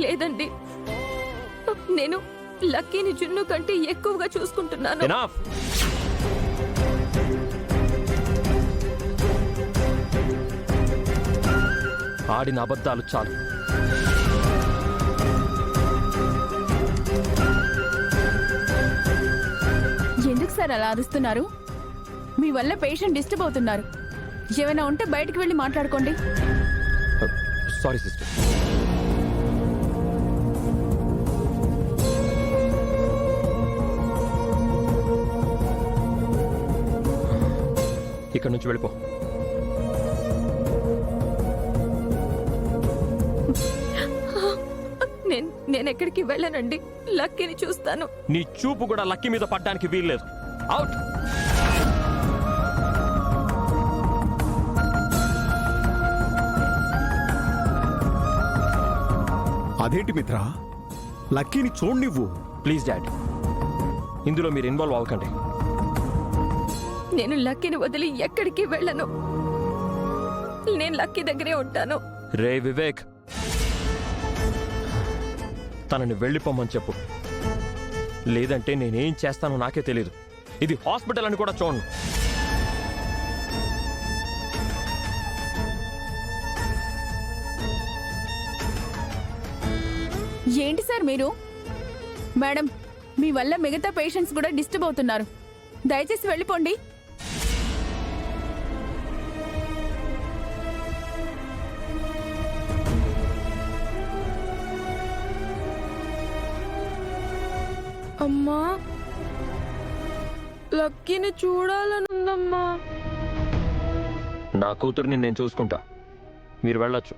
లేదండి, నేను లక్కీని జున్ను కంటే ఎక్కువగా చూసుకుంటున్నాను. ఆడిన అబద్ధాలు చాలు. ఎందుకు సార్ అలా అరుస్తున్నారు? మీ వల్ల పేషెంట్ డిస్టర్బ్ అవుతున్నారు. ఏమైనా ఉంటే బయటికి వెళ్ళి మాట్లాడుకోండి. Sorry sister. ఇక్కడ నుంచి వెళ్ళిపో. నేను ఎక్కడికి వెళ్ళనండి, లక్కీని చూస్తాను. నీ చూపు కూడా లక్కీ మీద పడ్డానికి వీల్లేదు. అవుట్. అదేంటి మిత్ర, లక్కీని చూడు నువ్వు. ప్లీజ్ డాడ్, ఇందులో మీరు ఇన్వాల్వ్ అవ్వకండి. నేను లక్కీని వదిలి ఎక్కడికి వెళ్ళను. నేను లక్కీ దగ్గరే ఉంటాను. రే వివేక్, తనని వెళ్ళిపోమని చెప్పు. లేదంటే నేనేం చేస్తానో నాకే తెలియదు. ఇది హాస్పిటల్ అని కూడా చూడను. ఏంటి సార్ మీరు? మేడం, మీ వల్ల మిగతా పేషెంట్స్ కూడా డిస్టర్బ్ అవుతున్నారు. దయచేసి వెళ్ళిపోండి. అమ్మా, లక్కీని చూడాలనుందమ్మా. నా కూతుర్ని నేను చూసుకుంటా, మీరు వెళ్ళొచ్చు.